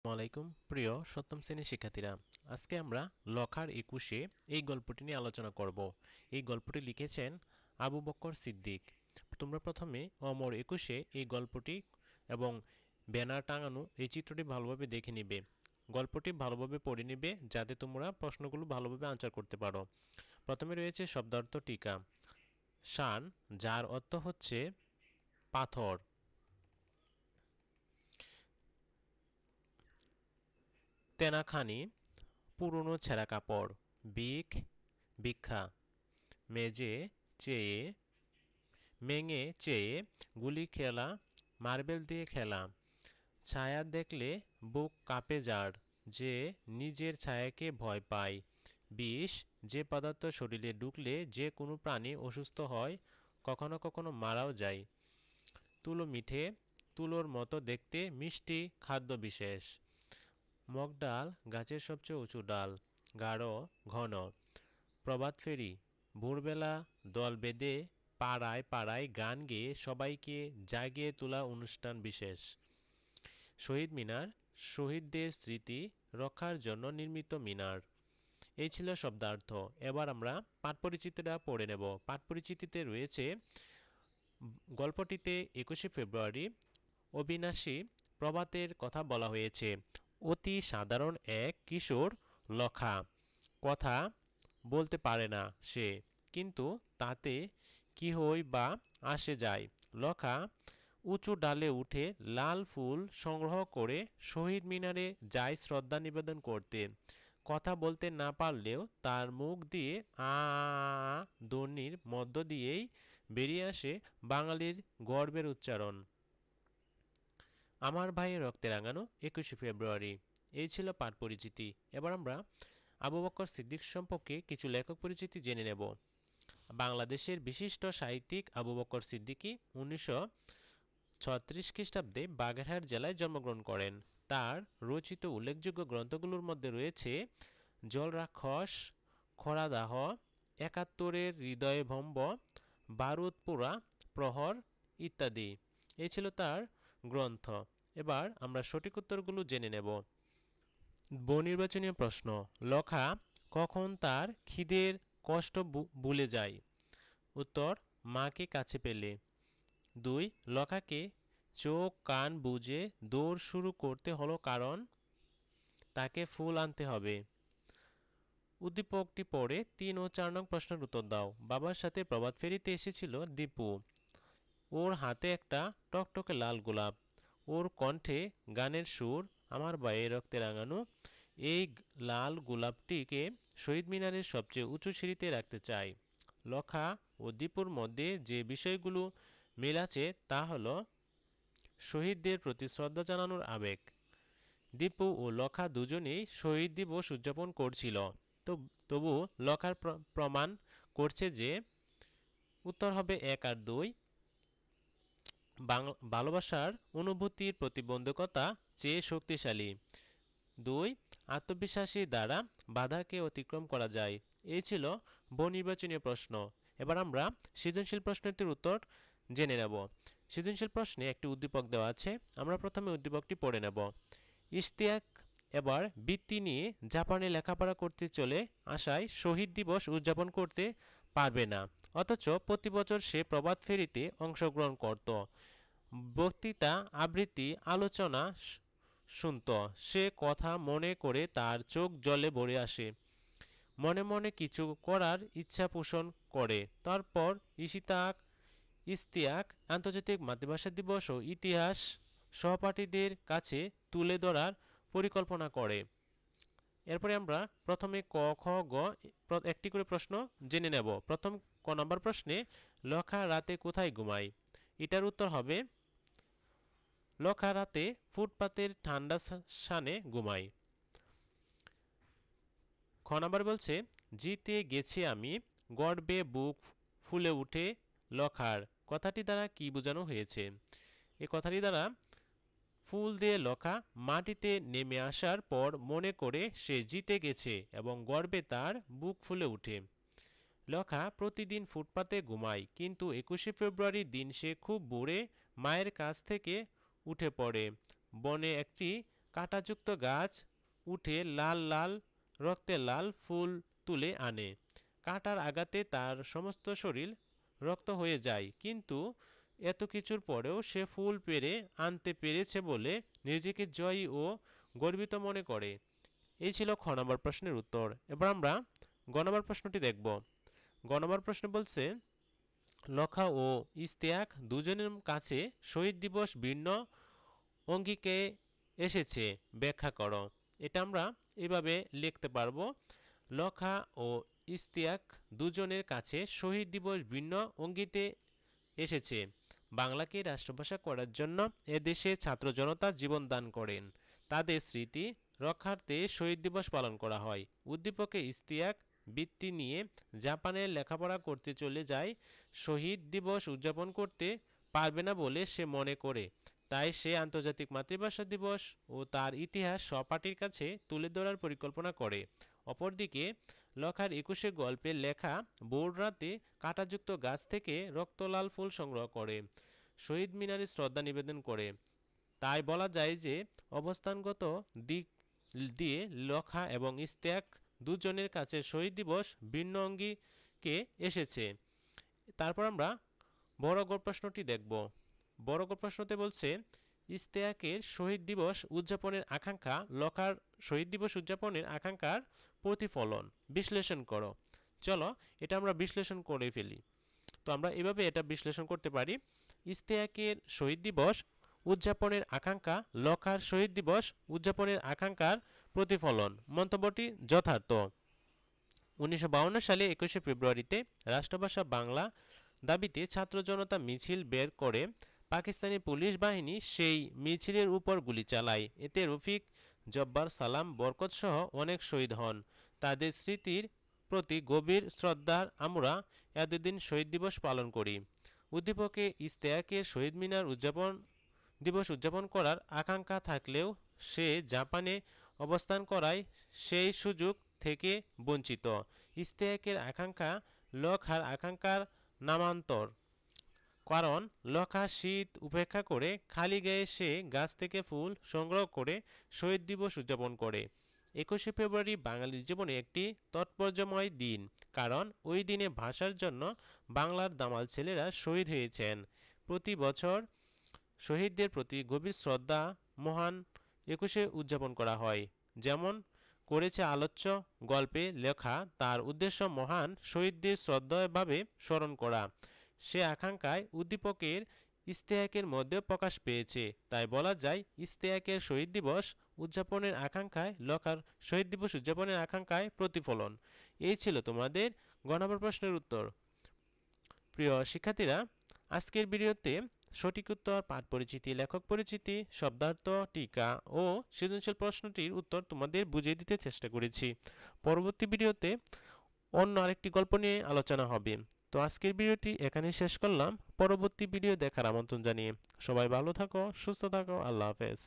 আসসালামাইকুম প্রিয় সপ্তম শ্রেণীর শিক্ষার্থীরা, আজকে আমরা লখার 21-এ এই গল্পটি নিয়ে আলোচনা করব। এই গল্পটি লিখেছেন আবু বকর সিদ্দিক। তোমরা প্রথমে অমর 21-এ এই গল্পটি এবং ব্যানার টাঙানো এই চিত্রটি ভালোভাবে দেখে নিবে, গল্পটি ভালোভাবে পড়ে নিবে যাতে তোমরা প্রশ্নগুলো ভালোভাবে আনসার করতে পারো। প্রথমে রয়েছে শব্দার্থ টিকা। শান, যার অর্থ হচ্ছে পাথর। তেনাখানি, পুরনো ছেঁড়া কাপড়। বিখ, ভিক্ষা। মেজে, চেয়ে, মেঙে চেয়ে, গুলি খেলা, মার্বেল দিয়ে খেলা। ছায়া দেখলে বুক কাঁপে যার, যে নিজের ছায়াকে ভয় পায়। বিষ, যে পদার্থ শরীরে ঢুকলে যে কোনো প্রাণী অসুস্থ হয়, কখনো কখনো মারাও যায়। তুলো মিঠে, তুলোর মতো দেখতে মিষ্টি খাদ্য বিশেষ। মগ ডাল, গাছের সবচেয়ে উঁচু ডাল, গাঢ় ঘন। প্রভাত ফেরি, ভোরবেলা দল বেঁধে পাড়ায় পাড়ায় গান গেয়ে সবাইকে জাগিয়ে তোলা অনুষ্ঠান বিশেষ। শহীদ মিনার, শহীদদের স্মৃতি রক্ষার জন্য নির্মিত মিনার। এই ছিল শব্দার্থ। এবার আমরা পাঠ পরিচিতিটা পড়ে নেব। পাঠ পরিচিতিতে রয়েছে গল্পটিতে 21শে ফেব্রুয়ারি অবিনাশী প্রভাতের কথা বলা হয়েছে। অতি সাধারণ এক কিশোর লখা, কথা বলতে পারে না সে, কিন্তু তাতে কি হই বা আসে যায়। লখা উঁচু ডালে উঠে লাল ফুল সংগ্রহ করে শহীদ মিনারে যায় শ্রদ্ধা নিবেদন করতে। কথা বলতে না পারলেও তার মুখ দিয়ে আ ধ্বনির মধ্য দিয়েই বেরিয়ে আসে বাঙালির গর্বের উচ্চারণ। আমার ভাইয়ের রক্তে রাঙানো 21শে ফেব্রুয়ারি। এই ছিল পাঠ পরিচিতি। এবার আমরা আবু বকর সিদ্দিক সম্পর্কে কিছু লেখক পরিচিতি জেনে নেব। বাংলাদেশের বিশিষ্ট সাহিত্যিক আবু বকর সিদ্দিকী 1936 খ্রিস্টাব্দে বাগেরহাট জেলায় জন্মগ্রহণ করেন। তার রচিত উল্লেখযোগ্য গ্রন্থগুলোর মধ্যে রয়েছে জলরাক্ষস, খরাদাহ, 71-এর হৃদয়ভম্ব, বারুদপুরা প্রহর ইত্যাদি। এই ছিল তার গ্রন্থ। এবার আমরা সঠিক উত্তরগুলো জেনে নেব। বহুনির্বাচনীয় প্রশ্ন। লখা কখন তার খিদের কষ্ট ভুলে যায়? উত্তর, মাকে কাছে পেলে। 2. লখাকে চোখ কান বুজে দৌড় শুরু করতে হলো কারণ তাকে ফুল আনতে হবে। উদ্দীপকটি পড়ে 3 ও 4 নং প্রশ্নের উত্তর দাও। বাবার সাথে প্রভাত ফেরিতে এসেছিল দীপু। ওর হাতে একটা টকটকে লাল গোলাপ। ওর কণ্ঠে গানের সুর। আমার ভাইয়ের রক্তে রাঙানো। এই লাল গোলাপটিকে শহীদ মিনারের সবচেয়ে উঁচু সিঁড়িতে রাখতে চাই। লখা ও দীপুর মধ্যে যে বিষয়গুলো মিল আছে তা হলো শহীদদের প্রতি শ্রদ্ধা জানানোর আবেগ। দীপু ও লখা দুজনেই শহীদ দিবস উদযাপন করছিল, তবু লখার প্রমাণ করছে যে উত্তর হবে 1 আর 2। ভালোবাসার অনুভূতির প্রতিবন্ধকতা চেয়ে শক্তিশালী। 2. আত্মবিশ্বাসী দ্বারা বাধাকে অতিক্রম করা যায়। এই ছিল বহুনির্বাচনীয় প্রশ্ন। এবার আমরা সৃজনশীল প্রশ্নটির উত্তর জেনে নেব। সৃজনশীল প্রশ্নে একটি উদ্দীপক দেওয়া আছে। আমরা প্রথমে উদ্দীপকটি পড়ে নেব। ইশতিয়াক এবার বৃত্তি নিয়ে জাপানে লেখাপড়া করতে চলে আসায় শহীদ দিবস উদযাপন করতে পারবে না, অথচ প্রতি বছর সে প্রভাত ফেরিতে অংশগ্রহণ করত, বক্তৃতা আবৃত্তি আলোচনা শুনত। সে কথা মনে করে তার চোখ জলে ভরে আসে, মনে মনে কিছু করার ইচ্ছা পোষণ করে। তারপর ইশতিয়াক আন্তর্জাতিক মাতৃভাষা দিবস ও ইতিহাস সহপাঠীদের কাছে তুলে ধরার পরিকল্পনা করে। এরপরে আমরা প্রথমে ক খ গ একটি করে প্রশ্ন জেনে নেব। প্রথম ক নম্বর প্রশ্নে লখা রাতে কোথায় ঘুমায়? এটার উত্তর হবে লখা রাতে ফুটপাতের ঠান্ডা স্থানে ঘুমায়। খ নম্বর বলছে জিতে গেছি আমি, গর্বে বুক ফুলে উঠে লখার। কথাটি দ্বারা কি বোঝানো হয়েছে? এ কথাটি দ্বারা ফুল দিয়ে লখা মাটিতে নেমে আসার পর মনে করে সে জিতে গেছে এবং গর্বে তার বুক ফুলে ওঠে। লখা প্রতিদিন ফুটপাতে ঘুমায়, কিন্তু 21শে ফেব্রুয়ারির দিন সে খুব ভোরে মায়ের কাছ থেকে উঠে পড়ে। বনে একটি কাঁটাযুক্ত গাছ উঠে লাল লাল রক্তে লাল ফুল তুলে আনে। কাঁটার আঘাতে তার সমস্ত শরীর রক্ত হয়ে যায়, কিন্তু এত কিছুর পরেও সে ফুল পেড়ে আনতে পেরেছে বলে নিজেকে জয়ী ও গর্বিত মনে করে। এই ছিল খ নম্বর প্রশ্নের উত্তর। এবার আমরা গ নম্বর প্রশ্নটি দেখব। গ নম্বর প্রশ্ন বলছে, লখা ও ইশতিয়াক দুজনের কাছে শহীদ দিবস ভিন্ন অঙ্গিকে এসেছে, ব্যাখ্যা করো। এটা আমরা এভাবে লিখতে পারবো, লখা ও ইশতিয়াক দুজনের কাছে শহীদ দিবস ভিন্ন অঙ্গিতে এসেছে। বাংলাকে রাষ্ট্রভাষা করার জন্য এদেশে ছাত্র জনতা জীবন দান করেন। তাদের স্মৃতি রক্ষার্থে শহীদ দিবস পালন করা হয়। উদ্দীপকে ইশতিয়াক বৃত্তি নিয়ে জাপানে লেখাপড়া করতে চলে যায়। শহীদ দিবস উদযাপন করতে পারবে না বলে সে মনে করে, তাই সে আন্তর্জাতিক মাতৃভাষা দিবস ও তার ইতিহাস সহপাঠীর কাছে তুলে ধরার পরিকল্পনা করে। অপরদিকে লখার ২১ গল্পে লেখা ভোর রাতে কাঁটাযুক্ত গাছ থেকে রক্তলাল ফুল সংগ্রহ করে শহীদ মিনারে শ্রদ্ধা নিবেদন করে। তাই বলা যায় যে অবস্থানগত দিক দিয়ে লখা এবং ইশতিয়াক দুজনের কাছে শহীদ দিবস ভিন্ন অঙ্গিকে এসেছে। তারপর আমরা বড় গ প্রশ্নটি দেখব। বড় গ প্রশ্নতে বলছে, ইশতিয়াকের শহীদ দিবস উদযাপনের আকাঙ্ক্ষা লখার শহীদ দিবস উদযাপনের আকাঙ্ক্ষার প্রতিফলন বিশ্লেষণ করো। চলো এটা আমরা বিশ্লেষণ করে ফেলি। তো আমরা এভাবে এটা বিশ্লেষণ করতে পারি, ইশতিয়াকের শহীদ দিবস উদযাপনের আকাঙ্ক্ষা লখার শহীদ দিবস উদযাপনের আকাঙ্ক্ষার প্রতিফলন। মন্তব্যটি যথার্থ। 1952 সালে 21 ফেব্রুয়ারিতে রাষ্ট্রভাষা বাংলা দাবিতে ছাত্র জনতা মিছিল বের করে পাকিস্তানি পুলিশ বাহিনী সেই মিছিলের উপর গুলি চালায়। এতে রফিক, জব্বার, সালাম, বরকত সহ অনেক শহীদ হন। তাদের স্মৃতির প্রতি গভীর শ্রদ্ধার আমরা এতদিন শহীদ দিবস পালন করি। উদ্দীপকে ইশতিয়াকের শহীদ মিনার দিবস উদযাপন করার আকাঙ্ক্ষা থাকলেও সে জাপানে অবস্থান করায় সেই সুযোগ থেকে বঞ্চিত। ইশতিয়াকের আকাঙ্ক্ষা লখার আকাঙ্ক্ষার নামান্তর, কারণ লখা শীত উপেক্ষা করে খালি গায়ে সে গাছ থেকে ফুল সংগ্রহ করে শহীদ দিবস উদযাপন করে। 21 ফেব্রুয়ারি বাঙালির জীবনে একটি তাৎপর্যময় দিন, কারণ ওই দিনে ভাষার জন্য বাংলার দামাল ছেলেরা শহীদ হয়েছেন। প্রতি বছর শহীদদের প্রতি গভীর শ্রদ্ধা মহান 21-এ উদযাপন করা হয়, যেমন করেছে আলোচ্য গল্পে লেখা। তার উদ্দেশ্য মহান শহীদদের শ্রদ্ধেয়ভাবে স্মরণ করা। সে আকাঙ্ক্ষায় উদ্দীপকের ইশতিয়াকের মধ্যে প্রকাশ পেয়েছে। তাই বলা যায় ইশতিয়াকের শহীদ দিবস উদযাপনের আকাঙ্ক্ষায় লখার শহীদ দিবস উদযাপনের আকাঙ্ক্ষায় প্রতিফলন। এই ছিল তোমাদের গ নম্বর প্রশ্নের উত্তর। প্রিয় শিক্ষার্থীরা, আজকের ভিডিওতে সঠিক উত্তর, পাঠ পরিচিতি, লেখক পরিচিতি, শব্দার্থ, টিকা ও সৃজনশীল প্রশ্নটির উত্তর তোমাদের বুঝিয়ে দিতে চেষ্টা করেছি। পরবর্তী ভিডিওতে অন্য আরেকটি গল্প নিয়ে আলোচনা হবে। তো আজকের ভিডিওটি এখানেই শেষ করলাম। পরবর্তী ভিডিও দেখার আমন্ত্রণ জানিয়ে সবাই ভালো থাকো, সুস্থ থাকো। আল্লাহ হাফেজ।